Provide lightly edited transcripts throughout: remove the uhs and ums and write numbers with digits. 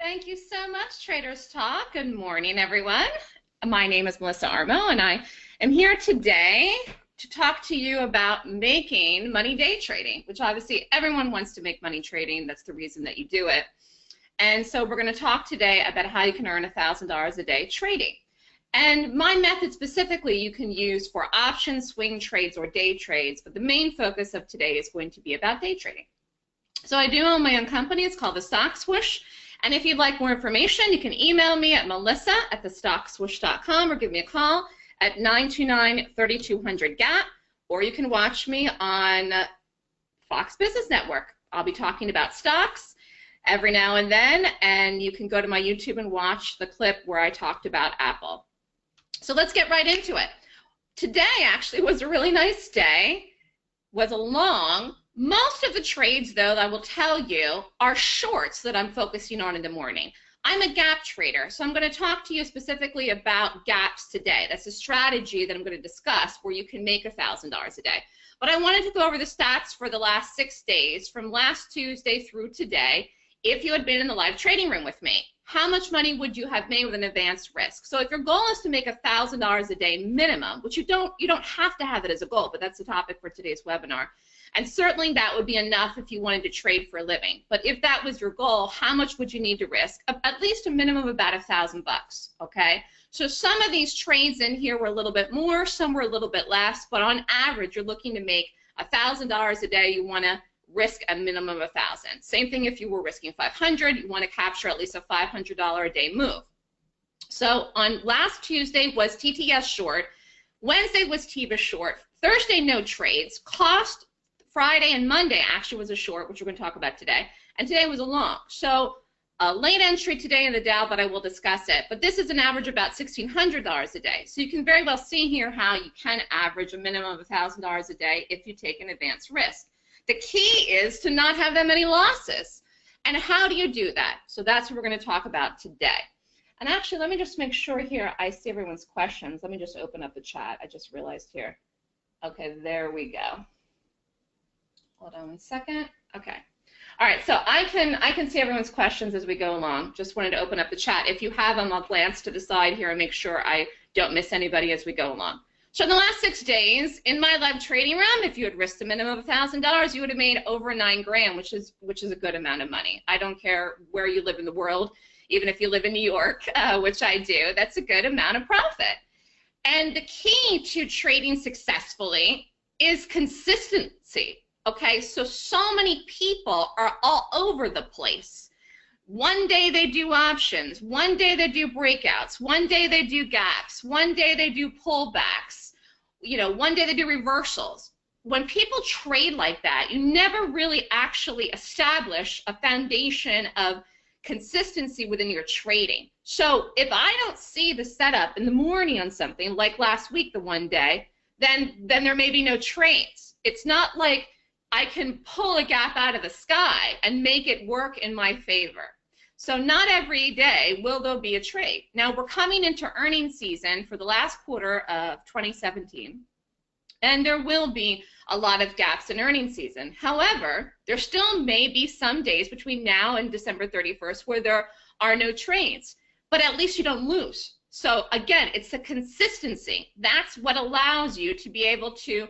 Thank you so much, Traders Talk. Good morning, everyone. My name is Melissa Armo, and I am here today to talk to you about making money day trading, which obviously everyone wants to make money trading. That's the reason that you do it. And so we're going to talk today about how you can earn $1,000 a day trading. And my method specifically you can use for options, swing trades, or day trades, but the main focus of today is going to be about day trading. So I do own my own company. It's called the Swoosh. And if you'd like more information, you can email me at melissa@thestockswoosh.com or give me a call at 929-3200-GAP, or you can watch me on Fox Business Network. I'll be talking about stocks every now and then, and you can go to my YouTube and watch the clip where I talked about Apple. So let's get right into it. Today actually was a really nice day, was a long. Most of the trades, though, I will tell you, are shorts that I'm focusing on in the morning. I'm a gap trader, so I'm going to talk to you specifically about gaps today. That's a strategy that I'm going to discuss where you can make $1,000 a day. But I wanted to go over the stats for the last 6 days, from last Tuesday through today, if you had been in the live trading room with me. How much money would you have made with an advanced risk? So if your goal is to make $1,000 a day minimum, which you don't have to have it as a goal, but that's the topic for today's webinar. And certainly that would be enough if you wanted to trade for a living. But if that was your goal, how much would you need to risk? At least a minimum of about $1,000, okay? So some of these trades in here were a little bit more, some were a little bit less, but on average, you're looking to make $1,000 a day. You want to risk a minimum of $1,000. Same thing if you were risking $500, you want to capture at least a $500 a day move. So on last Tuesday was TTS short, Wednesday was TIBA short, Thursday no trades, cost Friday and Monday actually was a short, which we're going to talk about today, and today was a long. So a late entry today in the Dow, but I will discuss it. But this is an average of about $1,600 a day. So you can very well see here how you can average a minimum of $1,000 a day if you take an advanced risk. The key is to not have that many losses. And how do you do that? So that's what we're going to talk about today. And actually, let me just make sure here I see everyone's questions. Let me just open up the chat. I just realized here. Okay, there we go. Hold on one second. Okay. All right, so I can see everyone's questions as we go along. Just wanted to open up the chat. If you have them, I'll glance to the side here and make sure I don't miss anybody as we go along. So in the last 6 days, in my live trading room, if you had risked a minimum of $1,000, you would have made over $9 grand, which is a good amount of money. I don't care where you live in the world, even if you live in New York, which I do, that's a good amount of profit. And the key to trading successfully is consistency. Okay, so many people are all over the place. One day they do options, one day they do breakouts, one day they do gaps, one day they do pullbacks, one day they do reversals. When people trade like that, you never really actually establish a foundation of consistency within your trading. So if I don't see the setup in the morning on something, like last week, the one day, then there may be no trades. It's not like I can pull a gap out of the sky and make it work in my favor. So not every day will there be a trade. Now we're coming into earnings season for the last quarter of 2017, and there will be a lot of gaps in earnings season. However, there still may be some days between now and December 31st where there are no trades, but at least you don't lose. So again, it's the consistency. That's what allows you to be able to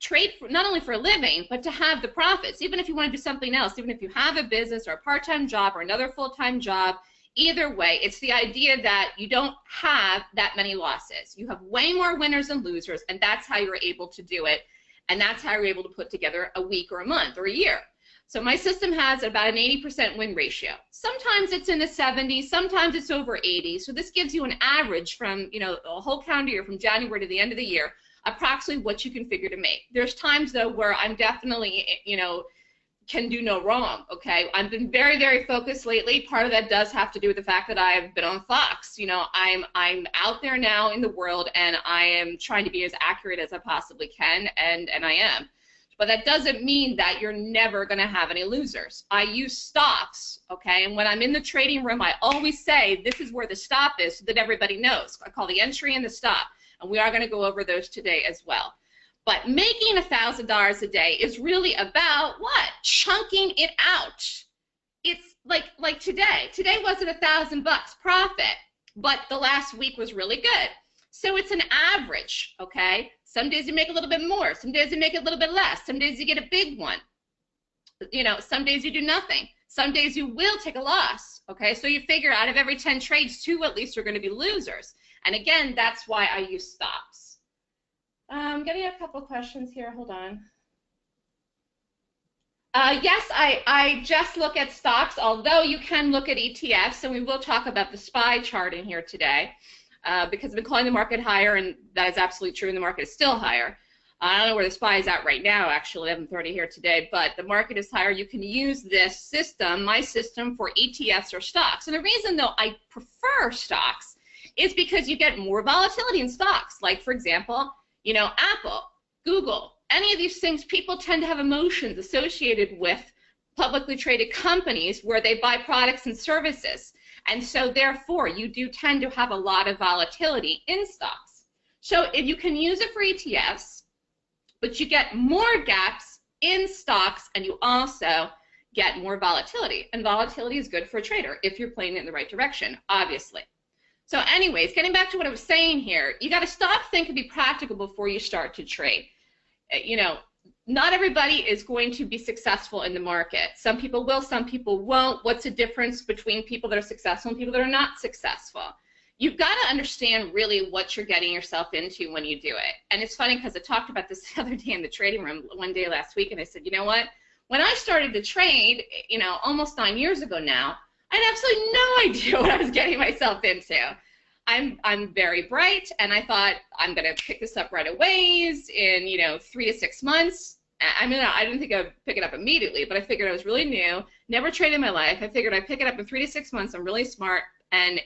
trade not only for a living, but to have the profits. Even if you want to do something else, even if you have a business or a part-time job or another full-time job, either way, it's the idea that you don't have that many losses. You have way more winners than losers, and that's how you're able to do it, and that's how you're able to put together a week or a month or a year. So my system has about an 80% win ratio. Sometimes it's in the 70s, sometimes it's over 80. So this gives you an average from, a whole calendar year, from January to the end of the year, approximately what you can figure to make. There's times though where I'm definitely, can do no wrong, okay? I've been very, very focused lately. Part of that does have to do with the fact that I've been on Fox. I'm out there now in the world, and I am trying to be as accurate as I possibly can, and I am. But that doesn't mean that you're never gonna have any losers. I use stops, okay? And when I'm in the trading room, I always say, this is where the stop is, so that everybody knows. I call the entry and the stop. And we are going to go over those today as well. But making $1,000 a day is really about what? Chunking it out. It's like today wasn't $1,000 profit, but the last week was really good. So it's an average, okay? Some days you make a little bit more, some days you make a little bit less, some days you get a big one. You know, some days you do nothing. Some days you will take a loss, okay? So you figure out of every 10 trades, 2 at least are going to be losers. And again, that's why I use stops. I'm getting a couple questions here. Hold on. Yes, I just look at stocks, although you can look at ETFs, and we will talk about the SPY chart in here today, because I've been calling the market higher, and that is absolutely true, and the market is still higher. I don't know where the SPY is at right now, actually, 11:30 here today, but the market is higher. You can use this system, my system, for ETFs or stocks. And the reason, though, I prefer stocks is because you get more volatility in stocks. Like, for example, you know, Apple, Google, any of these things, people tend to have emotions associated with publicly traded companies where they buy products and services. And so, therefore, you do tend to have a lot of volatility in stocks. So if you can use it for ETFs, but you get more gaps in stocks, and you also get more volatility. And volatility is good for a trader if you're playing it in the right direction, obviously. So anyways, getting back to what I was saying here, you got to stop, think, and be practical before you start to trade. You know, not everybody is going to be successful in the market. Some people will, some people won't. What's the difference between people that are successful and people that are not successful? You've got to understand really what you're getting yourself into when you do it. And it's funny because I talked about this the other day in the trading room one day last week, and I said, you know what? When I started to trade, you know, almost 9 years ago now, I had absolutely no idea what I was getting myself into. I'm very bright, and I thought I'm going to pick this up right away in, you know, 3 to 6 months. I mean, I didn't think I'd pick it up immediately, but I figured I was really new, never traded in my life. I figured I'd pick it up in 3 to 6 months. I'm really smart. And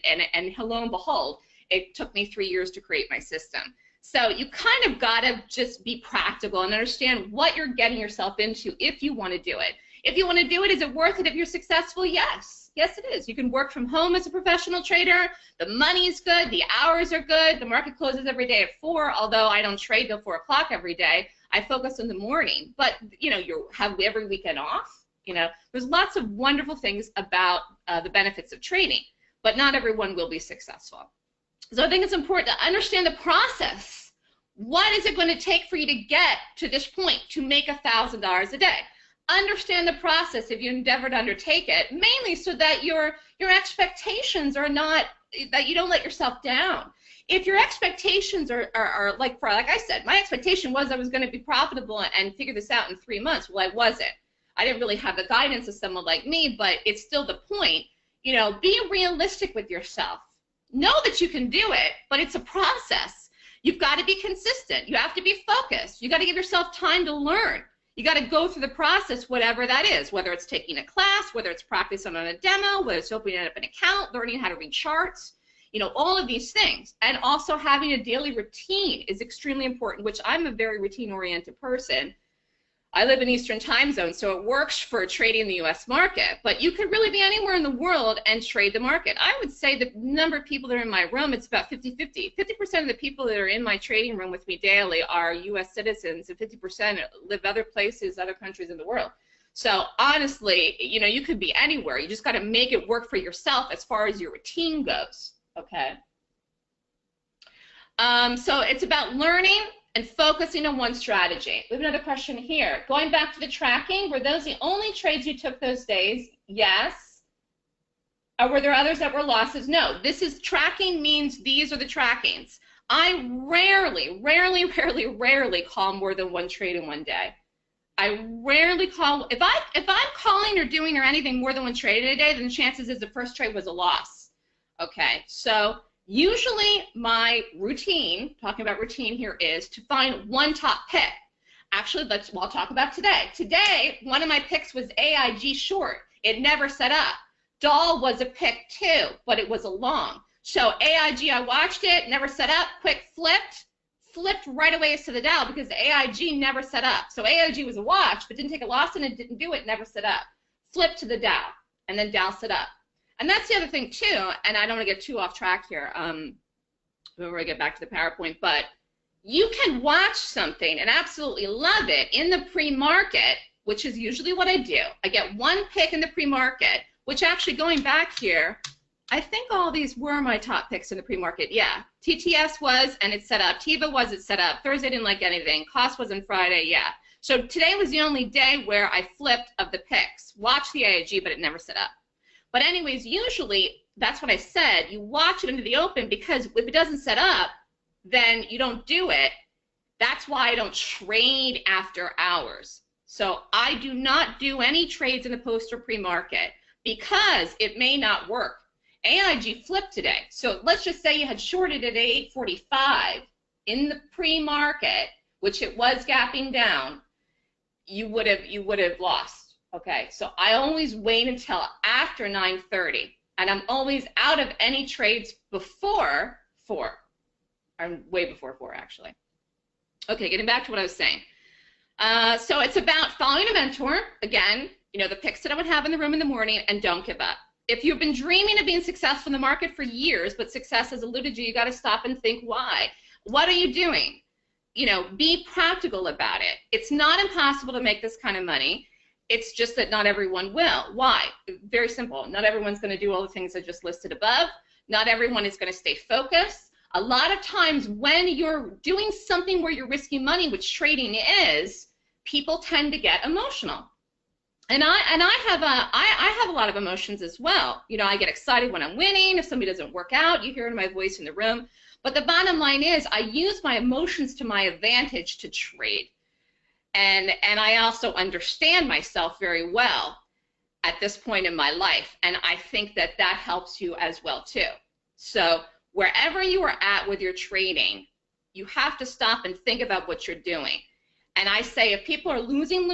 lo and behold, it took me 3 years to create my system. So you kind of got to just be practical and understand what you're getting yourself into if you want to do it. If you want to do it, is it worth it if you're successful? Yes. Yes, it is. You can work from home as a professional trader. The money's good. The hours are good. The market closes every day at 4, although I don't trade till 4 o'clock every day. I focus in the morning. But, you know, you have every weekend off. You know, there's lots of wonderful things about the benefits of trading. But not everyone will be successful. So I think it's important to understand the process. What is it going to take for you to get to this point to make $1,000 a day? Understand the process if you endeavor to undertake it, mainly so that your expectations are not, that you don't let yourself down. If your expectations are like I said, my expectation was I was going to be profitable and figure this out in 3 months. Well, I wasn't. I didn't really have the guidance of someone like me, but it's still the point. You know, be realistic with yourself. Know that you can do it, but it's a process. You've got to be consistent. You have to be focused. You got to give yourself time to learn. You got to go through the process, whatever that is, whether it's taking a class, whether it's practicing on a demo, whether it's opening up an account, learning how to read charts, you know, all of these things. And also having a daily routine is extremely important, which I'm a very routine-oriented person. I live in Eastern time zone, so it works for trading the U.S. market, but you could really be anywhere in the world and trade the market. I would say the number of people that are in my room, it's about 50-50. 50% of the people that are in my trading room with me daily are U.S. citizens, and 50% live other places, other countries in the world. So honestly, you know, you could be anywhere. You just got to make it work for yourself as far as your routine goes, okay? So it's about learning and focusing on one strategy. We have another question here. Going back to the tracking, were those the only trades you took those days? Yes. Or were there others that were losses? No. This is tracking means these are the trackings. I rarely call more than one trade in one day. I rarely call. If I'm calling or doing or anything more than one trade in a day, then the chances is the first trade was a loss. Okay, so usually my routine, talking about routine here, is to find one top pick. Actually, I'll talk about today. Today, one of my picks was AIG short. It never set up. Doll was a pick too, but it was a long. So AIG, I watched it, never set up, quick flipped right away to the Dow because AIG never set up. So AIG was a watch, but didn't take a loss and it didn't do it, never set up. Flipped to the Dow, and then Dow set up. And that's the other thing too, and I don't want to get too off track here before I get back to the PowerPoint, but you can watch something and absolutely love it in the pre-market, which is usually what I do. I get one pick in the pre-market, which actually going back here, I think all these were my top picks in the pre-market. Yeah, TTS was, and it's set up. TIVA was, it's set up. Thursday didn't like anything. Cost was on Friday, yeah. So today was the only day where I flipped of the picks. Watch the AIG, but it never set up. But anyways, usually, that's what I said. You watch it into the open, because if it doesn't set up, then you don't do it. That's why I don't trade after hours. So I do not do any trades in the post or pre-market because it may not work. AIG flipped today. So let's just say you had shorted at 8:45 in the pre-market, which it was gapping down, you would have lost. Okay, so I always wait until after 9:30, and I'm always out of any trades before 4. I'm way before 4 actually. Okay, getting back to what I was saying. So it's about following a mentor. Again, you know, the picks that I would have in the room in the morning, and don't give up. If you've been dreaming of being successful in the market for years, but success has eluded you, you got to stop and think why. What are you doing? You know, be practical about it. It's not impossible to make this kind of money. It's just that not everyone will. Why? Very simple. Not everyone's going to do all the things I just listed above. Not everyone is going to stay focused. A lot of times when you're doing something where you're risking money, which trading is, people tend to get emotional. And I have a lot of emotions as well. You know, I get excited when I'm winning. If somebody doesn't work out, you hear my voice in the room. But the bottom line is I use my emotions to my advantage to trade. And I also understand myself very well at this point in my life. And I think that that helps you as well too. So wherever you are at with your trading, you have to stop and think about what you're doing. And I say, if people are losing,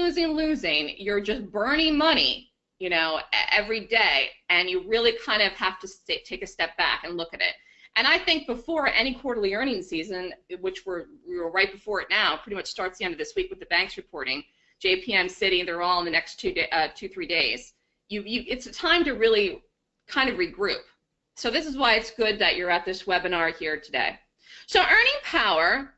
you're just burning money, you know, every day, and you really kind of have to take a step back and look at it. And I think before any quarterly earnings season, which we're right before it now, pretty much starts the end of this week with the banks reporting, JPM, Citi, they're all in the next 2-3 days. It's a time to really kind of regroup. So this is why it's good that you're at this webinar here today. So earning power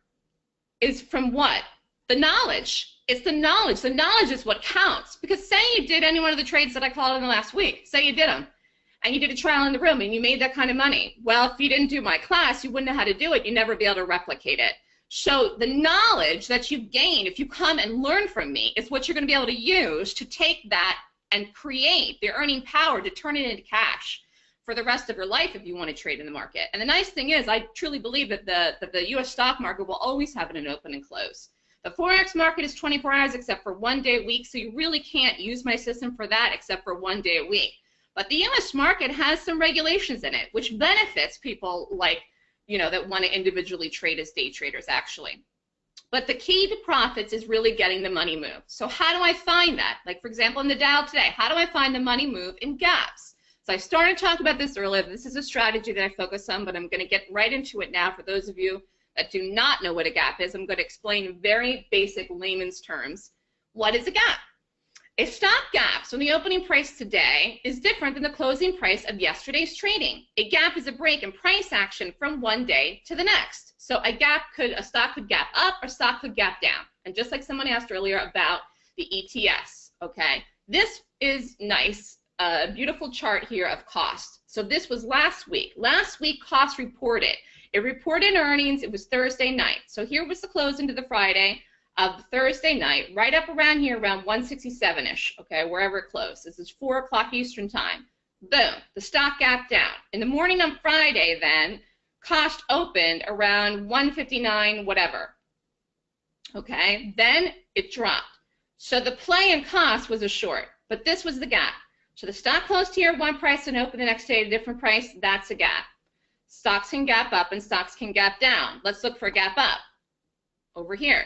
is from what? The knowledge. It's the knowledge. The knowledge is what counts. Because say you did any one of the trades that I called in the last week. Say you did them. And you did a trial in the room and you made that kind of money. Well, if you didn't do my class, you wouldn't know how to do it. You'd never be able to replicate it. So the knowledge that you gain if you come and learn from me is what you're going to be able to use to take that and create the earning power to turn it into cash for the rest of your life if you want to trade in the market. And the nice thing is I truly believe that the U.S. stock market will always have an open and close. The Forex market is 24 hours except for 1 day a week, so you really can't use my system for that except for 1 day a week. But the U.S. market has some regulations in it, which benefits people like, you know, that want to individually trade as day traders, actually. But the key to profits is really getting the money move. So how do I find that? Like, for example, in the Dow today, how do I find the money move in gaps? So I started to talk about this earlier. This is a strategy that I focus on, but I'm going to get right into it now for those of you that do not know what a gap is. I'm going to explain in very basic layman's terms what is a gap. A stock gap, so the opening price today, is different than the closing price of yesterday's trading. A gap is a break in price action from one day to the next. So a stock could gap up or stock could gap down. And just like someone asked earlier about the ETS, okay? This is nice, a beautiful chart here of cost. So this was last week. Last week cost reported. It reported earnings, it was Thursday night. So here was the close into the Friday of the Thursday night, right up around here, around 167-ish, okay, wherever it closed. This is 4 o'clock Eastern time. Boom, the stock gapped down. In the morning on Friday then, cost opened around 159 whatever, okay? Then it dropped. So the play in cost was a short, but this was the gap. So the stock closed here at one price and opened the next day at a different price, that's a gap. Stocks can gap up and stocks can gap down. Let's look for a gap up over here.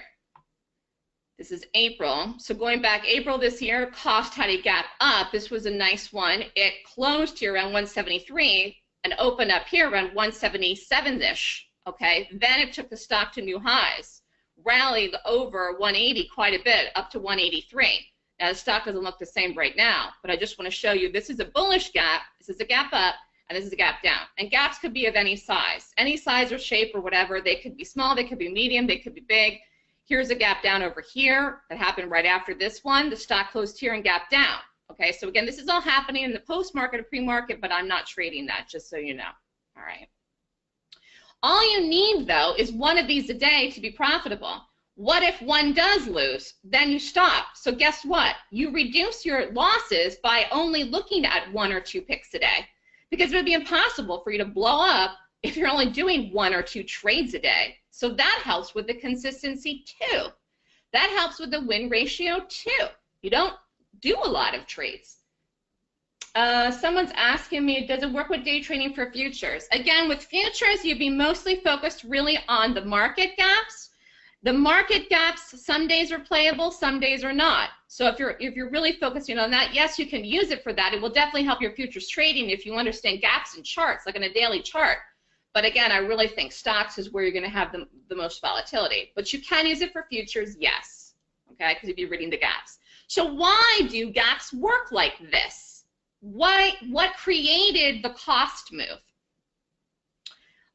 This is April. So going back April this year, cost had a gap up. This was a nice one. It closed here around 173 and opened up here around 177-ish, okay? Then it took the stock to new highs, rallied over 180 quite a bit, up to 183. Now the stock doesn't look the same right now, but I just want to show you this is a bullish gap, this is a gap up, and this is a gap down. And gaps could be of any size or shape or whatever. They could be small, they could be medium, they could be big. Here's a gap down over here that happened right after this one. The stock closed here and gapped down. Okay, so again, this is all happening in the post-market or pre-market, but I'm not trading that, just so you know. All right. All you need, though, is one of these a day to be profitable. What if one does lose? Then you stop. So guess what? You reduce your losses by only looking at 1 or 2 picks a day, because it would be impossible for you to blow up if you're only doing 1 or 2 trades a day. So that helps with the consistency too. That helps with the win ratio too. You don't do a lot of trades. Someone's asking me, does it work with day trading for futures? Again, with futures, you'd be mostly focused really on the market gaps. The market gaps, some days are playable, some days are not. So if you're really focusing on that, yes, you can use it for that. It will definitely help your futures trading if you understand gaps in charts, like in a daily chart. But again, I really think stocks is where you're going to have the most volatility. But you can use it for futures, yes, okay, because you'd be reading the gaps. So why do gaps work like this? What created the cost move?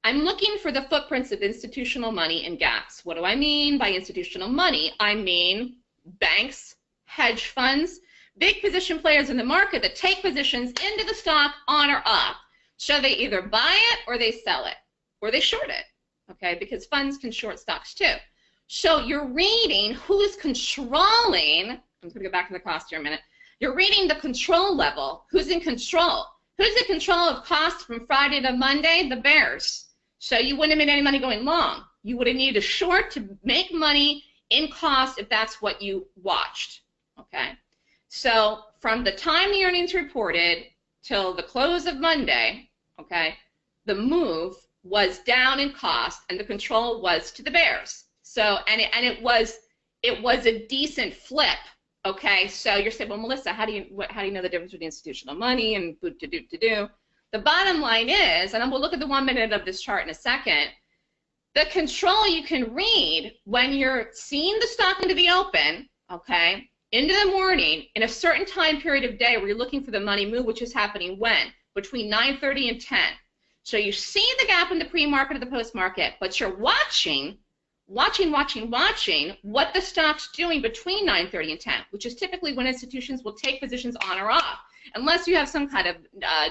I'm looking for the footprints of institutional money in gaps. What do I mean by institutional money? I mean banks, hedge funds, big position players in the market that take positions into the stock on or off. So they either buy it or they sell it or they short it, okay, because funds can short stocks too. So you're reading who's controlling, I'm going to go back to the cost here a minute. You're reading the control level. Who's in control? Who's in control of cost from Friday to Monday? The bears. So you wouldn't have made any money going long. You would have needed a short to make money in cost if that's what you watched, okay? So from the time the earnings reported till the close of Monday, okay, the move was down in cost and the control was to the bears. So, and it was a decent flip. Okay, so you're saying, well, Melissa, how do you know the difference between institutional money and do? The bottom line is, and we'll look at the 1 minute of this chart in a second, the control you can read when you're seeing the stock into the open, okay, into the morning in a certain time period of day where you're looking for the money move, which is happening when? Between 9:30 and 10. So you see the gap in the pre-market or the post-market, but you're watching what the stock's doing between 9:30 and 10, which is typically when institutions will take positions on or off. Unless you have some kind of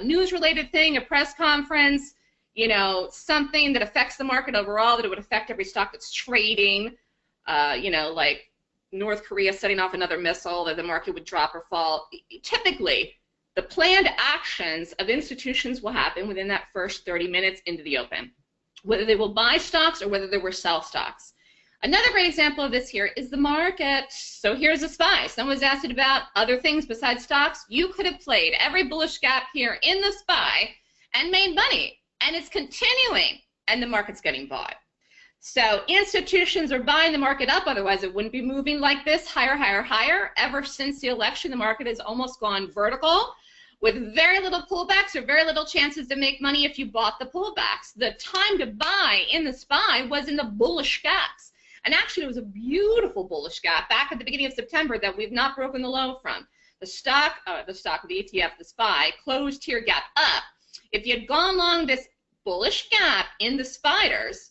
news-related thing, a press conference, you know, something that affects the market overall, that it would affect every stock that's trading, you know, like North Korea setting off another missile, that the market would drop or fall. Typically, the planned actions of institutions will happen within that first 30 minutes into the open, whether they will buy stocks or whether they will sell stocks. Another great example of this here is the market. So here's a SPY. Someone was asked about other things besides stocks. You could have played every bullish gap here in the SPY and made money, and it's continuing, and the market's getting bought. So institutions are buying the market up, otherwise it wouldn't be moving like this, higher, higher, higher. Ever since the election, the market has almost gone vertical with very little pullbacks or very little chances to make money if you bought the pullbacks. The time to buy in the SPY was in the bullish gaps. And actually, it was a beautiful bullish gap back at the beginning of September that we've not broken the low from. The ETF, the SPY, closed here, gap up. If you had gone long this bullish gap in the spiders,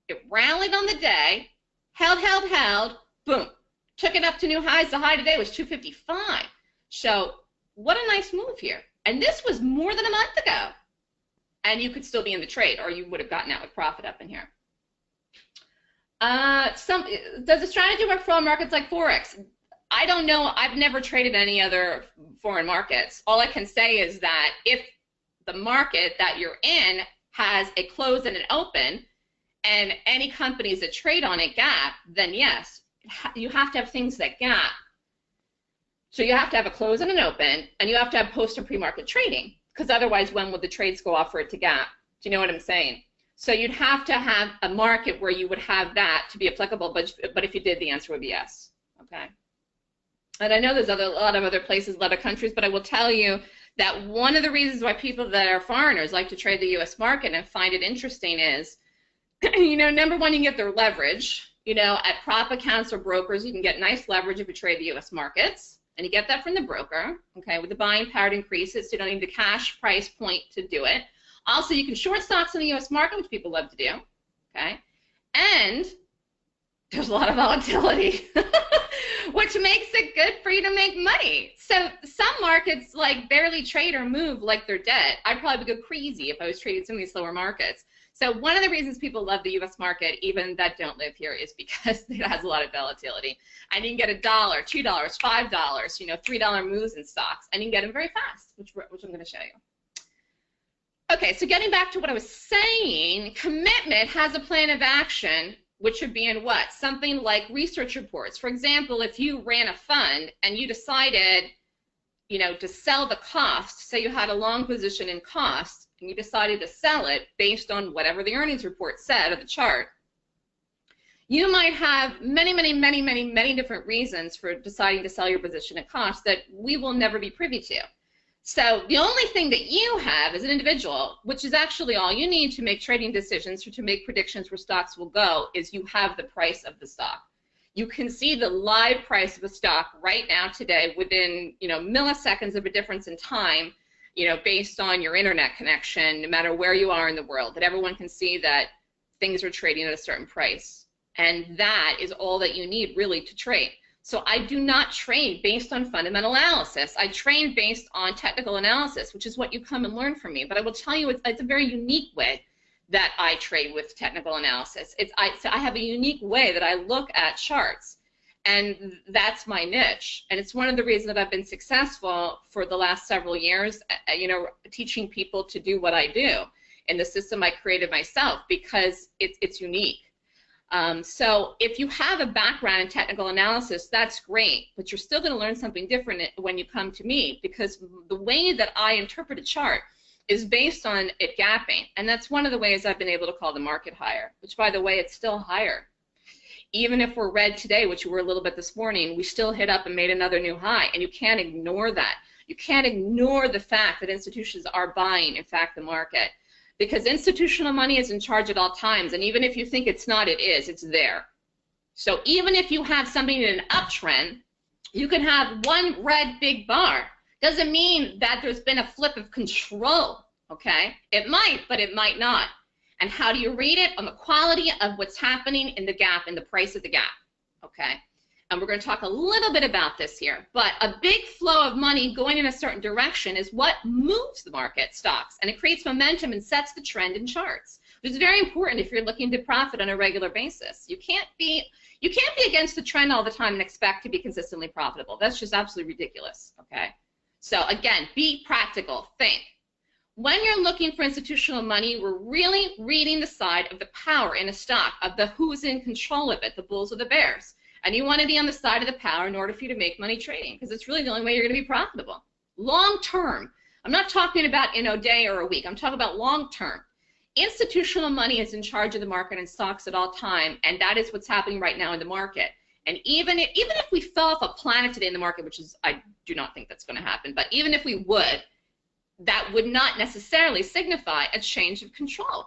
it rallied on the day, held, boom, took it up to new highs. The high today was 255. So what a nice move here. And this was more than a month ago. And you could still be in the trade, or you would have gotten out with profit up in here. Does the strategy work for all markets like Forex? I don't know. I've never traded any other foreign markets. All I can say is that if the market that you're in has a close and an open, and any companies that trade on a gap, then yes, you have to have things that gap. So you have to have a close and an open, and you have to have post and pre-market trading, because otherwise when would the trades go off for it to gap? Do you know what I'm saying? So you'd have to have a market where you would have that to be applicable, but if you did, the answer would be yes, okay? And I know there's a lot of other places, a lot of countries, but I will tell you that one of the reasons why people that are foreigners like to trade the U.S. market and find it interesting is, you know, number one, you can get their leverage. You know, at prop accounts or brokers, you can get nice leverage if you trade the U.S. markets, and you get that from the broker, okay, with the buying power to increase it, so you don't need the cash price point to do it. Also, you can short stocks in the U.S. market, which people love to do, okay? And there's a lot of volatility, which makes it good for you to make money. So some markets like barely trade or move like they're dead. I'd probably go crazy if I was trading some of these slower markets. So one of the reasons people love the U.S. market, even that don't live here, is because it has a lot of volatility. And you can get $1, $2, $5, you know, $3 moves in stocks, and you can get them very fast, which I'm going to show you. Okay, so getting back to what I was saying, commitment has a plan of action, which would be in what? Something like research reports. For example, if you ran a fund and you decided, you know, to sell the cost, say you had a long position in cost, and you decided to sell it based on whatever the earnings report said or the chart, you might have many different reasons for deciding to sell your position at cost that we will never be privy to. So the only thing that you have as an individual, which is actually all you need to make trading decisions or to make predictions where stocks will go, is you have the price of the stock. You can see the live price of a stock right now today within, you know, milliseconds of a difference in time, you know, based on your internet connection, no matter where you are in the world, that everyone can see that things are trading at a certain price. And that is all that you need really to trade. So I do not trade based on fundamental analysis. I trade based on technical analysis, which is what you come and learn from me. But I will tell you, it's a very unique way that I trade with technical analysis. So I have a unique way that I look at charts, and that's my niche. And it's one of the reasons that I've been successful for the last several years, you know, teaching people to do what I do in the system I created myself, because it's unique. So if you have a background in technical analysis, that's great, but you're still going to learn something different when you come to me, because the way that I interpret a chart is based on it gapping, and that's one of the ways I've been able to call the market higher, which, by the way, it's still higher. Even if we're red today, which we were a little bit this morning, we still hit up and made another new high, and you can't ignore that. You can't ignore the fact that institutions are buying, in fact, the market. Because institutional money is in charge at all times, and even if you think it's not, it is. It's there. So even if you have something in an uptrend, you can have one red big bar. Doesn't mean that there's been a flip of control, okay? It might, but it might not. And how do you read it? On the quality of what's happening in the gap, in the price of the gap, okay? And we're going to talk a little bit about this here. But a big flow of money going in a certain direction is what moves the market, stocks, and it creates momentum and sets the trend in charts, which is very important if you're looking to profit on a regular basis. You can't be against the trend all the time and expect to be consistently profitable. That's just absolutely ridiculous, okay? So again, be practical, think. When you're looking for institutional money, we're really reading the side of the power in a stock, of the who's in control of it, the bulls or the bears. And you want to be on the side of the power in order for you to make money trading, because it's really the only way you're going to be profitable. Long term. I'm not talking about in a day or a week. I'm talking about long term. Institutional money is in charge of the market and stocks at all time, and that is what's happening right now in the market. And even if we fell off a planet today in the market, which is, I do not think that's going to happen, but even if we would, that would not necessarily signify a change of control.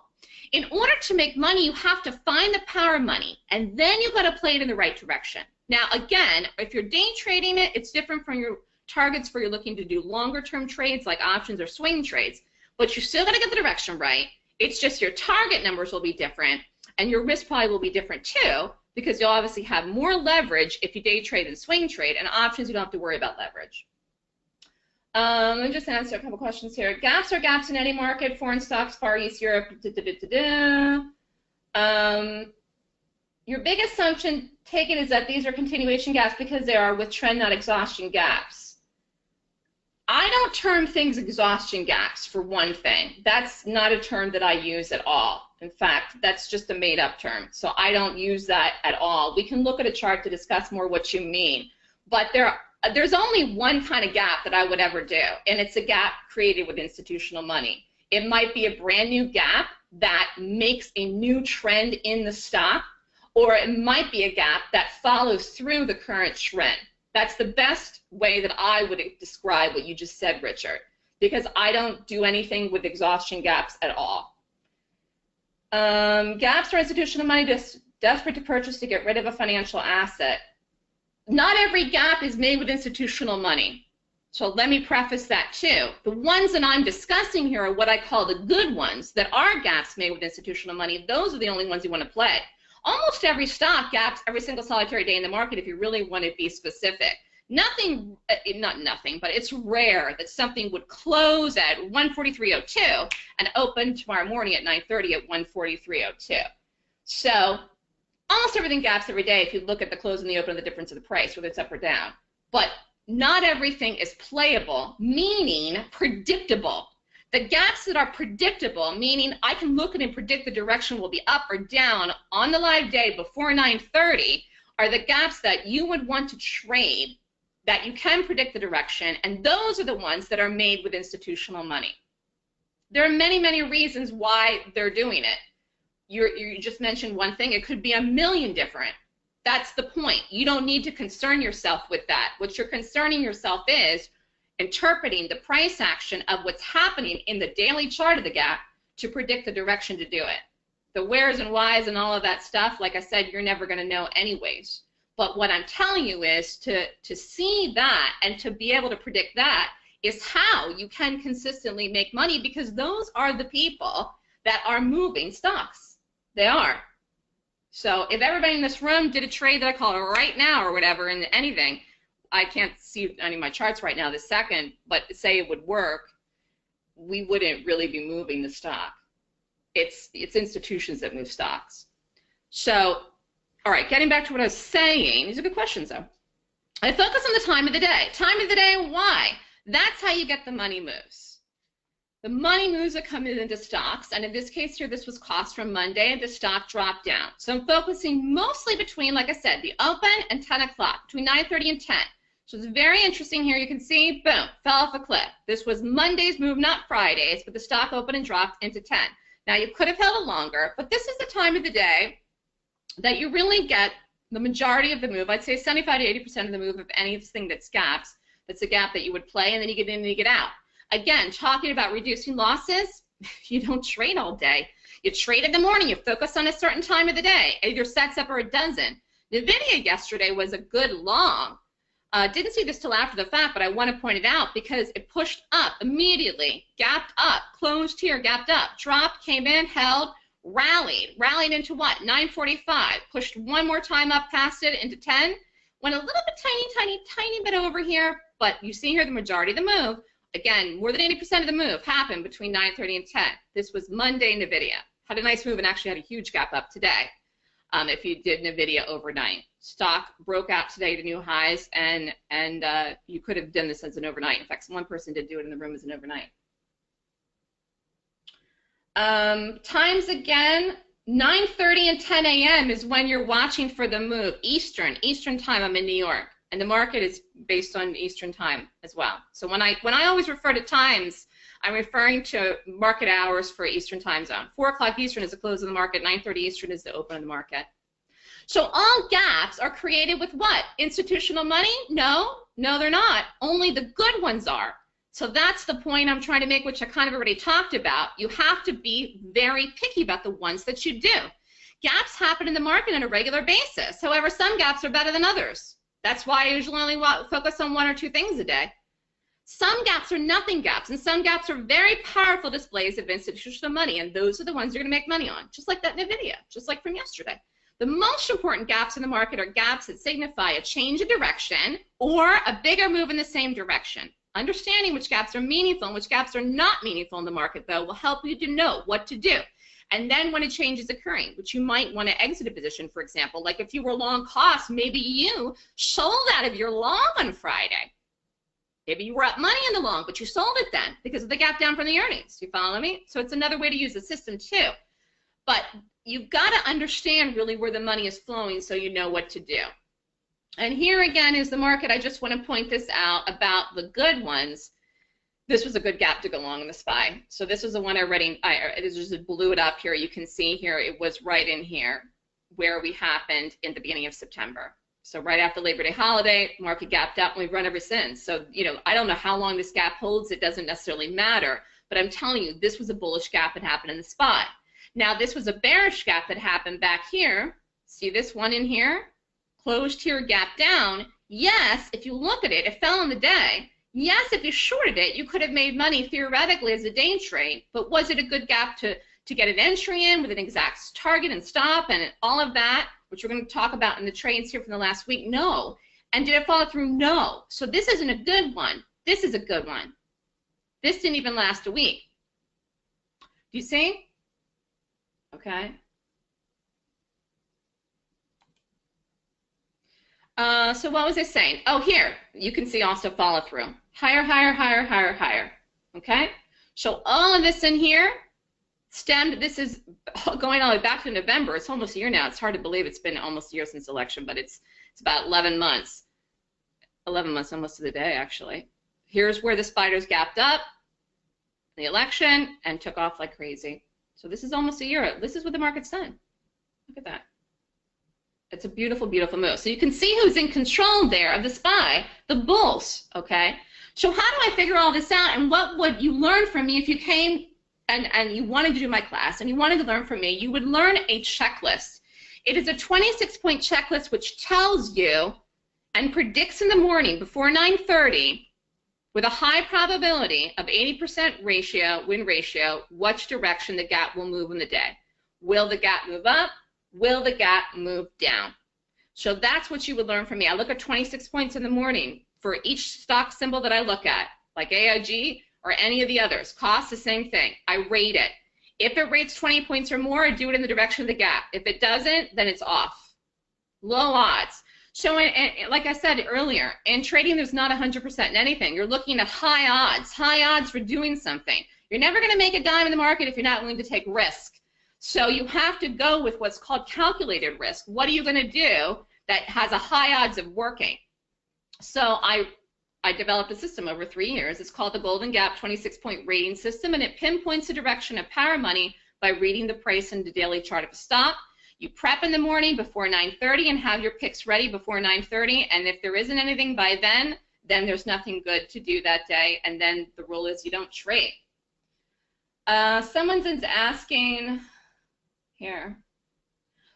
In order to make money, you have to find the power of money, and then you've got to play it in the right direction. Now, again, if you're day trading it, it's different from your targets for you're looking to do longer term trades like options or swing trades, but you still got to get the direction right. It's just your target numbers will be different, and your risk probably will be different too, because you'll obviously have more leverage if you day trade and swing trade, and options you don't have to worry about leverage. Let me just answer a couple questions here. Gaps are gaps in any market, foreign stocks, Far East, Europe, Your big assumption taken is that these are continuation gaps because they are with trend, not exhaustion gaps. I don't term things exhaustion gaps, for one thing. That's not a term that I use at all. In fact, that's just a made-up term, so I don't use that at all. We can look at a chart to discuss more what you mean, but there's only one kind of gap that I would ever do, and it's a gap created with institutional money. It might be a brand new gap that makes a new trend in the stock, or it might be a gap that follows through the current trend. That's the best way that I would describe what you just said, Richard, because I don't do anything with exhaustion gaps at all. Gaps are institutional money desperate to purchase to get rid of a financial asset. Not every gap is made with institutional money. So let me preface that too. The ones that I'm discussing here are what I call the good ones that are gaps made with institutional money. Those are the only ones you want to play. almost every stock gaps every single solitary day in the market if you really want to be specific. Nothing, not nothing, but it's rare that something would close at 143.02 and open tomorrow morning at 9:30 at 143.02. So almost everything gaps every day if you look at the close and the open and the difference of the price, whether it's up or down. But not everything is playable, meaning predictable. The gaps that are predictable, meaning I can look at and predict the direction will be up or down on the live day before 9:30, are the gaps that you would want to trade, that you can predict the direction, and those are the ones that are made with institutional money. There are many, many reasons why they're doing it. You just mentioned one thing. It could be a million different. That's the point. You don't need to concern yourself with that. What you're concerning yourself is interpreting the price action of what's happening in the daily chart of the gap to predict the direction to do it. The wheres and whys and all of that stuff, like I said, you're never going to know anyways. But what I'm telling you is to see that and to be able to predict that is how you can consistently make money, because those are the people that are moving stocks. They are. So if everybody in this room did a trade that I call it right now or whatever in anything, I can't see any of my charts right now this second, but say it would work, we wouldn't really be moving the stock. It's institutions that move stocks. So, all right, getting back to what I was saying, these are good questions though. I focus on the time of the day. Time of the day, why? That's how you get the money moves. The money moves are coming into stocks, and in this case here, this was cost from Monday, and the stock dropped down. So I'm focusing mostly between, like I said, the open and 10 o'clock, between 9:30 and 10. So it's very interesting here. You can see, boom, fell off a cliff. This was Monday's move, not Friday's, but the stock opened and dropped into 10. Now, you could have held it longer, but this is the time of the day that you really get the majority of the move. I'd say 75 to 80% of the move of anything that's gaps. That's a gap that you would play, and then you get in and you get out. Again, talking about reducing losses, you don't trade all day. You trade in the morning. You focus on a certain time of the day. Either sets up or it doesn't. NVIDIA yesterday was a good long. Didn't see this till after the fact, but I want to point it out because it pushed up immediately, gapped up, closed here, gapped up, dropped, came in, held, rallied into what? 9:45, pushed one more time up past it into 10, went a little bit tiny bit over here, but you see here the majority of the move, again, more than 80% of the move happened between 9:30 and 10. This was Monday NVIDIA. Had a nice move and actually had a huge gap up today. If you did NVIDIA overnight. Stock broke out today to new highs, and you could have done this as an overnight. In fact, one person did do it in the room as an overnight. Times again, 9:30 and 10 a.m. is when you're watching for the move. Eastern time, I'm in New York, and the market is based on Eastern time as well. So when I always refer to times, I'm referring to market hours for Eastern time zone. 4 o'clock Eastern is the close of the market. 9:30 Eastern is the open of the market. So all gaps are created with what? Institutional money? No, they're not. Only the good ones are. So that's the point I'm trying to make, which I kind of already talked about. You have to be very picky about the ones that you do. Gaps happen in the market on a regular basis. However, some gaps are better than others. That's why I usually only focus on 1 or 2 things a day. Some gaps are nothing gaps, and some gaps are very powerful displays of institutional money, and those are the ones you're going to make money on, just like that NVIDIA, just like from yesterday. The most important gaps in the market are gaps that signify a change in direction or a bigger move in the same direction. Understanding which gaps are meaningful and which gaps are not meaningful in the market, though, will help you to know what to do. And then when a change is occurring, which you might want to exit a position, for example, like if you were long cost, maybe you sold out of your long on Friday. Maybe you were up money in the long, but you sold it then because of the gap down from the earnings. You follow me? So it's another way to use the system too. But you've got to understand really where the money is flowing so you know what to do. And here again is the market. I just want to point this out about the good ones. This was a good gap to go long in the SPY. So this was the one I just blew it up here. You can see here it was right in here where we happened in the beginning of September. So right after Labor Day holiday, market gapped up, and we've run ever since. So, you know, I don't know how long this gap holds. It doesn't necessarily matter. But I'm telling you, this was a bullish gap that happened in the SPY. Now, this was a bearish gap that happened back here. See this one in here? Closed here, gap down. Yes, if you look at it, it fell on the day. Yes, if you shorted it, you could have made money theoretically as a day trade. But was it a good gap to to get an entry in with an exact target and stop and all of that, which we're going to talk about in the trades here from the last week? No. And did it follow through? No. So this isn't a good one. This is a good one. This didn't even last a week. Do you see? Okay. So what was I saying? Oh, here, you can see also follow through. Higher, higher, higher, higher, higher. Okay? So all of this in here, stemmed, this is going all the way back to November. It's almost a year now. It's hard to believe it's been almost a year since election, but it's about 11 months. 11 months almost to the day, actually. Here's where the spiders gapped up, the election, and took off like crazy. So this is almost a year. This is what the market's done. Look at that. It's a beautiful, beautiful move. So you can see who's in control there of the SPY, the bulls, okay? So how do I figure all this out, and what would you learn from me if you came and you wanted to do my class and you wanted to learn from me? You would learn a checklist. It is a 26-point checklist which tells you and predicts in the morning before 9:30 with a high probability of 80% ratio, win ratio, which direction the gap will move in the day. Will the gap move up? Will the gap move down? So that's what you would learn from me. I look at 26 points in the morning for each stock symbol that I look at, like AIG or any of the others. Cost, the same thing. I rate it. If it rates 20 points or more, I do it in the direction of the gap. If it doesn't, then it's off. Low odds. So like I said earlier, in trading, there's not 100% in anything. You're looking at high odds for doing something. You're never going to make a dime in the market if you're not willing to take risk. So you have to go with what's called calculated risk. What are you going to do that has a high odds of working? So I developed a system over 3 years. It's called the Golden Gap 26-point rating system, and it pinpoints the direction of power money by reading the price in the daily chart of a stock. You prep in the morning before 9:30 and have your picks ready before 9:30, and if there isn't anything by then there's nothing good to do that day, and then the rule is you don't trade. Someone's asking here,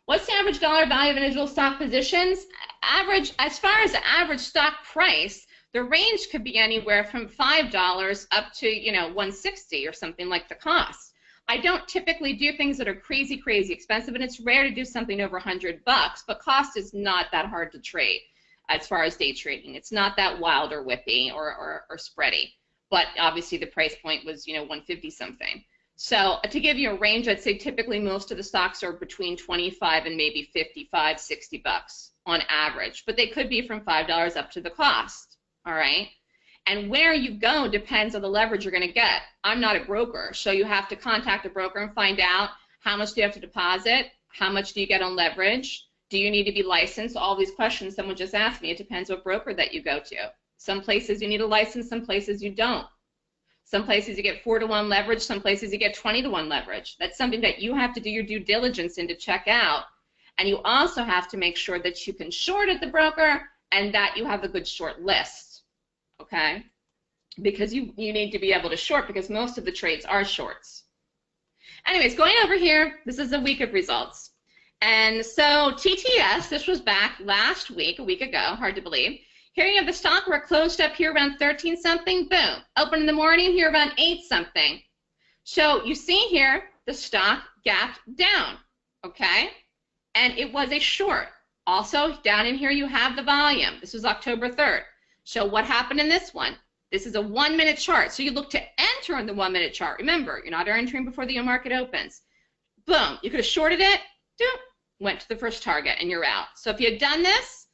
what's the average dollar value of individual stock positions? Average, as far as the average stock price, the range could be anywhere from $5 up to, $160 or something like the cost. I don't typically do things that are crazy, crazy expensive, and it's rare to do something over $100, but cost is not that hard to trade as far as day trading. It's not that wild or whippy or spready, but obviously the price point was, 150 something. So to give you a range, I'd say typically most of the stocks are between 25 and maybe 55, 60 bucks on average, but they could be from $5 up to the cost, all right? And where you go depends on the leverage you're going to get. I'm not a broker, so you have to contact a broker and find out how much do you have to deposit, how much do you get on leverage, do you need to be licensed, all these questions someone just asked me. It depends what broker that you go to. Some places you need a license, some places you don't. Some places you get 4-to-1 leverage, some places you get 20-to-1 leverage. That's something that you have to do your due diligence in to check out. And you also have to make sure that you can short at the broker and that you have a good short list. Okay, because you need to be able to short because most of the trades are shorts. Anyways, going over here, this is a week of results. And so TTS, this was back last week, a week ago, hard to believe. Here you have the stock where it closed up here around 13 something, boom. Open in the morning here around 8 something. So you see here, the stock gapped down, okay? And it was a short. Also, down in here you have the volume. This was October 3rd. So what happened in this one? This is a 1-minute chart. So you look to enter on the 1-minute chart. Remember, you're not entering before the market opens. Boom, you could have shorted it, went to the first target, and you're out. So if you had done this,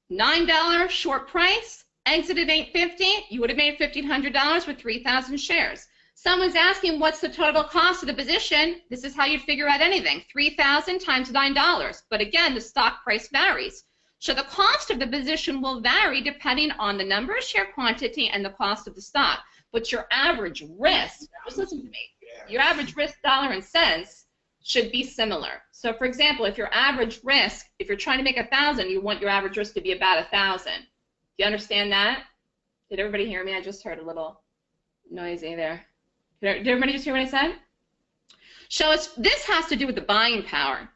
$9 short price, exited $8.50, you would have made $1,500 with 3,000 shares. Someone's asking what's the total cost of the position. This is how you figure out anything. 3,000 times $9. But again, the stock price varies. So the cost of the position will vary depending on the number of share quantity and the cost of the stock. But your average risk, just listen to me, your average risk dollar and cents should be similar. So for example, if your average risk, if you're trying to make 1,000, you want your average risk to be about 1,000. Do you understand that? Did everybody hear me? I just heard a little noisy there. Did everybody just hear what I said? So this has to do with the buying power.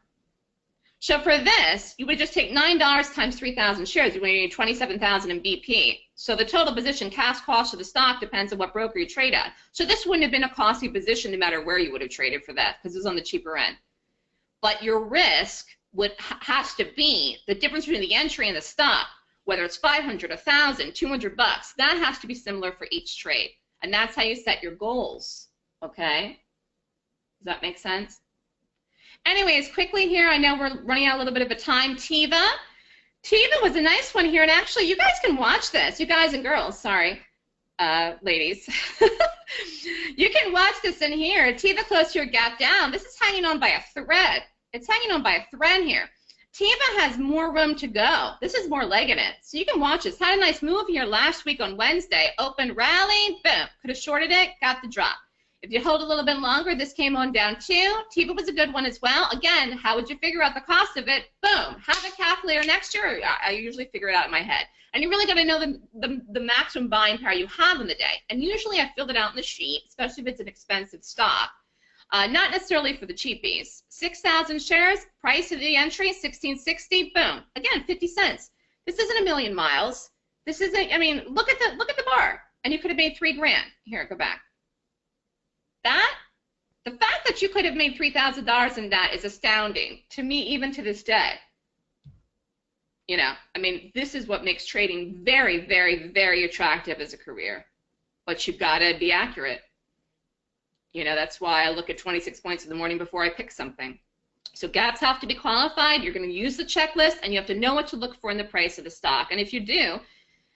So for this, you would just take $9 times 3,000 shares. You would need 27,000 in BP. So the total position cash cost of the stock depends on what broker you trade at. So this wouldn't have been a costly position no matter where you would have traded for that, because it was on the cheaper end. But your risk has to be the difference between the entry and the stop, whether it's 500, 1,000, 200 bucks. That has to be similar for each trade, and that's how you set your goals. Okay, does that make sense? Anyways, quickly here, I know we're running out a little bit of a time. Tiva was a nice one here, and actually, you guys can watch this. You guys and girls, sorry, ladies. You can watch this in here. Tiva close to your gap down. This is hanging on by a thread. It's hanging on by a thread here. Tiva has more room to go. This is more leg in it. So you can watch this. Had a nice move here last week on Wednesday. Open rally, boom. Could have shorted it, got the drop. If you hold a little bit longer, this came on down too. Tiva was a good one as well. Again, how would you figure out the cost of it? Boom. Have a calculator next year. I usually figure it out in my head. And you really got to know the maximum buying power you have in the day. And usually I filled it out in the sheet, especially if it's an expensive stock. Not necessarily for the cheapies. 6,000 shares, price of the entry, 1660, boom. Again, 50 cents. This isn't a million miles. This isn't, I mean, look at the bar. And you could have made $3 grand. Here, go back. The fact that you could have made $3,000 in that is astounding to me, even to this day. You know, I mean, this is what makes trading very, very, very attractive as a career. But you've got to be accurate. You know, that's why I look at 26 points in the morning before I pick something. So gaps have to be qualified. You're going to use the checklist, and you have to know what to look for in the price of the stock. And if you do,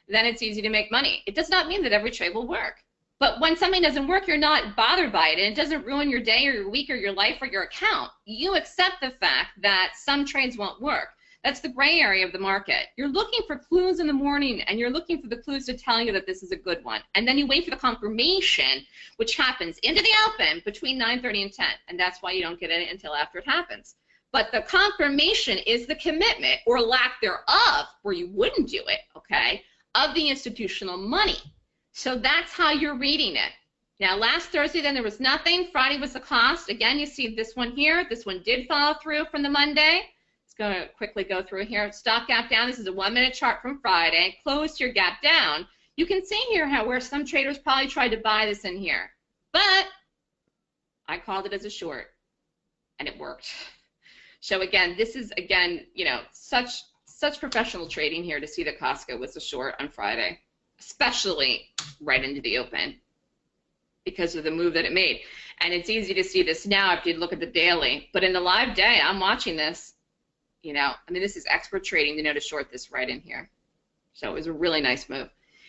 then it's easy to make money. It does not mean that every trade will work. But when something doesn't work, you're not bothered by it, and it doesn't ruin your day or your week or your life or your account. You accept the fact that some trades won't work. That's the gray area of the market. You're looking for clues in the morning, and you're looking for the clues to tell you that this is a good one. And then you wait for the confirmation, which happens into the open between 9:30 and 10. And that's why you don't get it until after it happens. But the confirmation is the commitment, or lack thereof, where you wouldn't do it, okay, of the institutional money. So that's how you're reading it. Now, last Thursday, then, there was nothing. Friday was the cost. Again, you see this one here. This one did follow through from the Monday. Going to quickly go through here. Stock gap down. This is a 1-minute chart from Friday. Closed your gap down. You can see here how where some traders probably tried to buy this in here, but I called it as a short, and it worked. So again, this is you know, such professional trading here to see that Costco was a short on Friday, especially right into the open because of the move that it made. And it's easy to see this now if you look at the daily, but in the live day, I'm watching this. You know, I mean, this is expert trading to know to short this right in here. So it was a really nice move.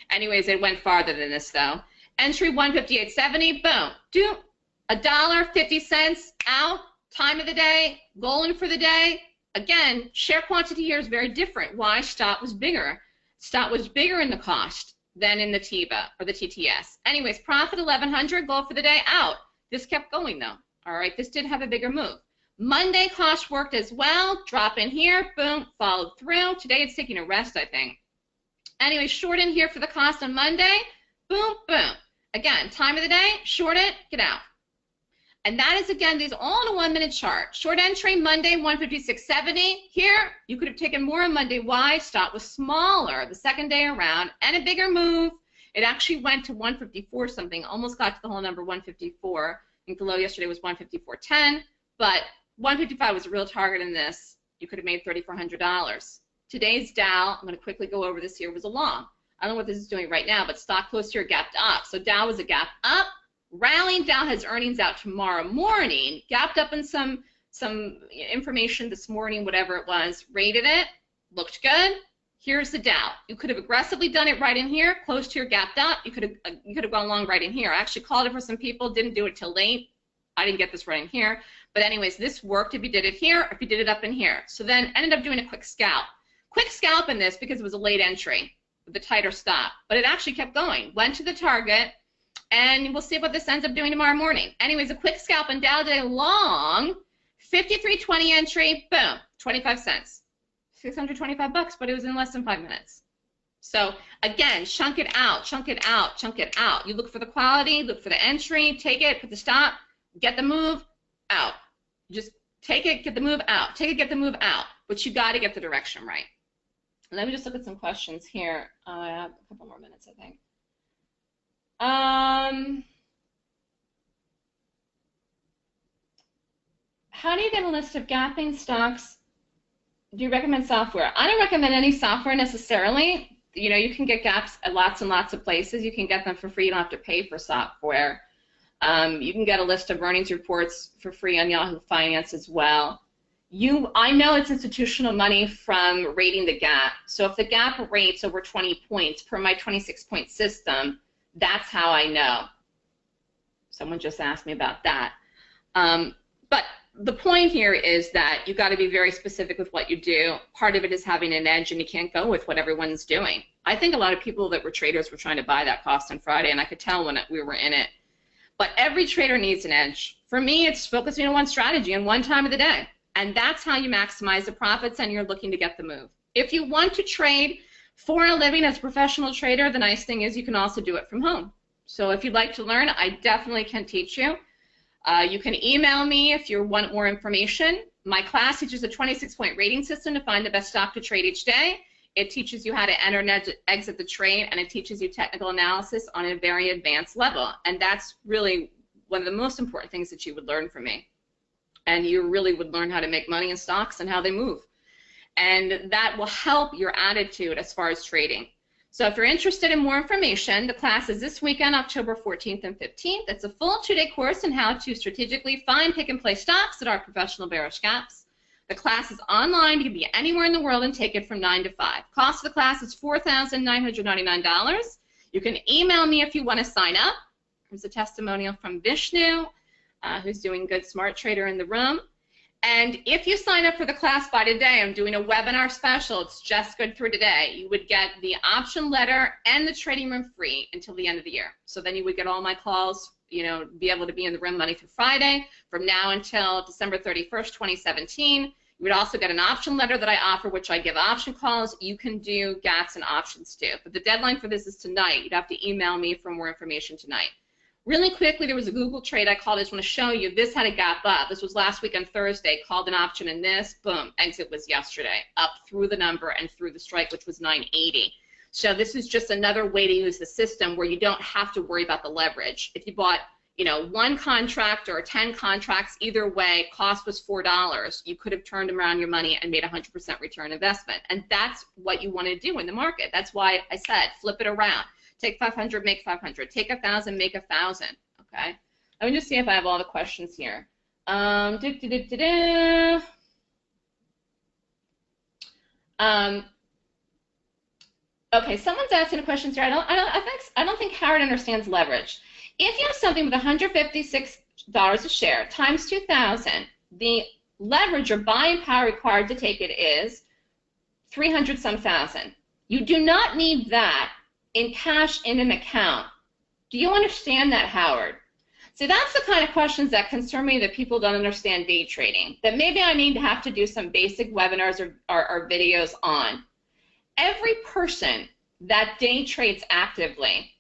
Anyways, it went farther than this, though. Entry 158.70, boom. Do $1.50 out, time of the day, goal in for the day. Again, share quantity here is very different. Why? Stop was bigger. Stop was bigger in the cost than in the TIVA or the TTS. Anyways, profit 1,100, goal for the day, out. This kept going, though. All right, this did have a bigger move. Monday cost worked as well. Drop in here, boom, followed through. Today it's taking a rest, I think. Anyway, short in here for the cost on Monday. Boom, boom. Again, time of the day, short it, get out. And that is, again, these all in a 1-minute chart. Short entry Monday, 156.70. Here, you could have taken more on Monday. Why? Stop was smaller the second day around and a bigger move. It actually went to 154 something, almost got to the whole number 154. I think the low yesterday was 154.10, but 155 was a real target in this. You could have made $3,400. Today's Dow, I'm going to quickly go over this here, was a long. I don't know what this is doing right now, but stock close here gapped up. So Dow was a gap up. Rallying. Dow has earnings out tomorrow morning. Gapped up in some information this morning, whatever it was. Rated it. Looked good. Here's the Dow. You could have aggressively done it right in here, close to your gapped up. You could have gone long right in here. I actually called it for some people. Didn't do it till late. I didn't get this right in here. But anyways, this worked if you did it here or if you did it up in here. So then ended up doing a quick scalp. Quick scalp in this because it was a late entry with the tighter stop. But it actually kept going. Went to the target. And we'll see what this ends up doing tomorrow morning. Anyways, a quick scalp in Dow day long. 53.20 entry. Boom. 25 cents. 625 bucks, but it was in less than 5 minutes. So again, chunk it out, chunk it out, chunk it out. You look for the quality, look for the entry, take it, put the stop, get the move, out. Just Take it, get the move out. Take it, get the move out. But you got to get the direction right. Let me just look at some questions here. I have a couple more minutes, I think. How do you get a list of gapping stocks? Do you recommend software? I don't recommend any software necessarily. You know, you can get gaps at lots and lots of places. You can get them for free. You don't have to pay for software. You can get a list of earnings reports for free on Yahoo Finance as well. I know it's institutional money from rating the gap. So if the gap rates over 20 points per my 26-point system, that's how I know. Someone just asked me about that. But the point here is that you've got to be very specific with what you do. Part of it is having an edge, and you can't go with what everyone's doing. I think a lot of people that were traders were trying to buy that cost on Friday, and I could tell when we were in it. But every trader needs an edge. For me, it's focusing on one strategy and one time of the day. And that's how you maximize the profits, and you're looking to get the move. If you want to trade for a living as a professional trader, the nice thing is you can also do it from home. So if you'd like to learn, I definitely can teach you. You can email me if you want more information. My class teaches a 26-point rating system to find the best stock to trade each day. It teaches you how to enter and exit the trade, and it teaches you technical analysis on a very advanced level. And that's really one of the most important things that you would learn from me. And you really would learn how to make money in stocks and how they move. And that will help your attitude as far as trading. So if you're interested in more information, the class is this weekend, October 14th and 15th. It's a full 2-day course on how to strategically find, pick, and play stocks that are professional bearish gaps. The class is online. You can be anywhere in the world and take it from 9 to 5. Cost of the class is $4,999. You can email me if you want to sign up. Here's a testimonial from Vishnu, who's doing good, smart trader in the room. And if you sign up for the class by today, I'm doing a webinar special. It's just good through today. You would get the option letter and the trading room free until the end of the year. So then you would get all my calls, you know, be able to be in the room Monday through Friday from now until December 31st, 2017. You would also get an option letter that I offer, which I give option calls. You can do gaps and options too. But the deadline for this is tonight. You'd have to email me for more information tonight. Really quickly, there was a Google trade I called. I just want to show you. This had a gap up. This was last week on Thursday. Called an option in this. Boom. Exit was yesterday. Up through the number and through the strike, which was 980. So this is just another way to use the system where you don't have to worry about the leverage. If you bought, you know, 1 contract or 10 contracts, either way, cost was $4. You could have turned around your money and made a 100% return investment. And that's what you want to do in the market. That's why I said flip it around. Take 500, make 500. Take 1,000, make 1,000. Okay. Let me just see if I have all the questions here. Okay, someone's asking a question here. I don't think Howard understands leverage. If you have something with $156 a share times 2,000, the leverage or buying power required to take it is 300-some thousand. You do not need that in cash in an account. Do you understand that, Howard? So that's the kind of questions that concern me that people don't understand day trading, that maybe I need to have to do some basic webinars or videos on. Every person that day trades actively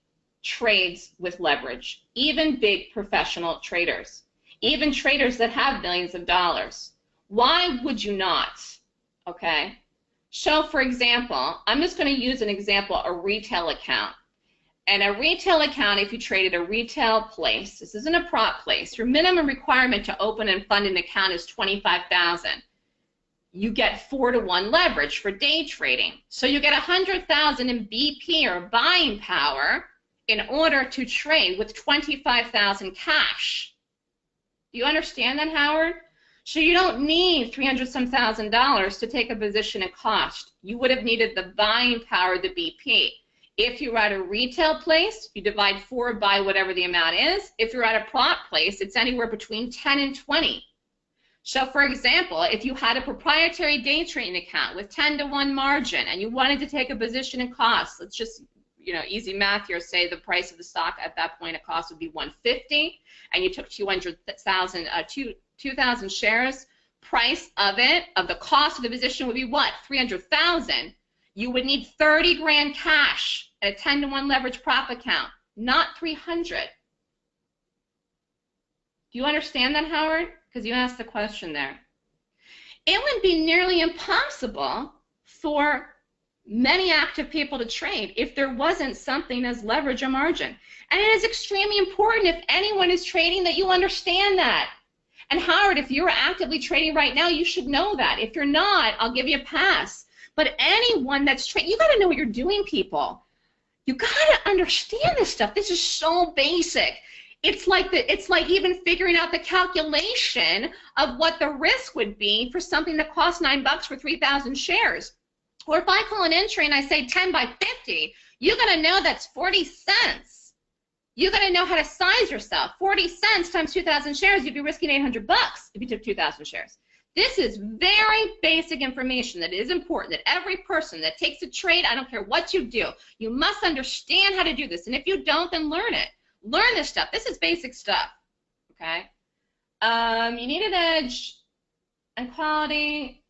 trades with leverage, even big professional traders, even traders that have millions of dollars. Why would you not? Okay. So, for example, I'm just going to use an example, a retail account. And a retail account, if you traded a retail place, this isn't a prop place, your minimum requirement to open and fund an account is $25,000. You get 4-to-1 leverage for day trading. So you get 100,000 in BP or buying power in order to trade with 25,000 cash. Do you understand that, Howard? So you don't need $300-some thousand to take a position at cost. You would have needed the buying power, the BP. If you're at a retail place, you divide 4 by whatever the amount is. If you're at a prop place, it's anywhere between 10 and 20. So for example, if you had a proprietary day trading account with 10-to-1 margin and you wanted to take a position at cost, let's just, you know, easy math here, say the price of the stock at that point at cost would be 150, and you took 2,000 shares, price of it, of the cost of the position would be what? 300,000. You would need 30 grand cash at a 10-to-1 leverage prop account, not 300. Do you understand that, Howard? Because you asked the question there. it would be nearly impossible for many active people to trade if there wasn't something as leverage or margin. And it is extremely important, if anyone is trading, that you understand that. And Howard, if you're actively trading right now, you should know that. If you're not, I'll give you a pass. But anyone that's trading, you got to know what you're doing, people. You got to understand this stuff. This is so basic. It's like even figuring out the calculation of what the risk would be for something that costs $9 for 3,000 shares. Or if I call an entry and I say 10 by 50, you got to know that's 40 cents. You got to know how to size yourself. 40 cents times 2,000 shares, you'd be risking $800 if you took 2,000 shares. This is very basic information that is important, that every person that takes a trade, I don't care what you do, you must understand how to do this. And if you don't, then learn it. Learn this stuff. This is basic stuff, okay? You need an edge and quality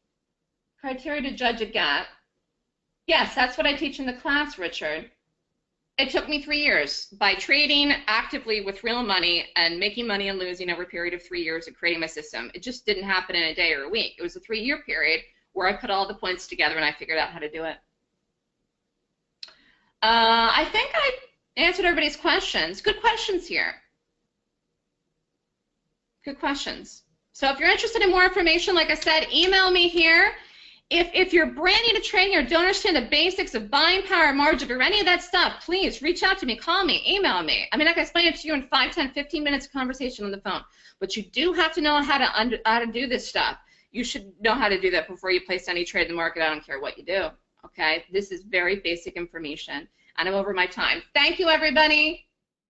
criteria to judge a gap. Yes, that's what I teach in the class, Richard. It took me 3 years by trading actively with real money and making money and losing over a period of 3 years and creating my system. It just didn't happen in a day or a week. It was a 3-year period where I put all the points together and I figured out how to do it. I think I answered everybody's questions. Good questions here. Good questions. So if you're interested in more information, like I said, email me here. If you're brand new to trading or don't understand the basics of buying power, margin, or any of that stuff, please reach out to me, call me, email me. I mean, I can explain it to you in 5, 10, 15 minutes of conversation on the phone. But you do have to know how to do this stuff. You should know how to do that before you place any trade in the market. I don't care what you do. Okay? This is very basic information. And I'm over my time. Thank you, everybody.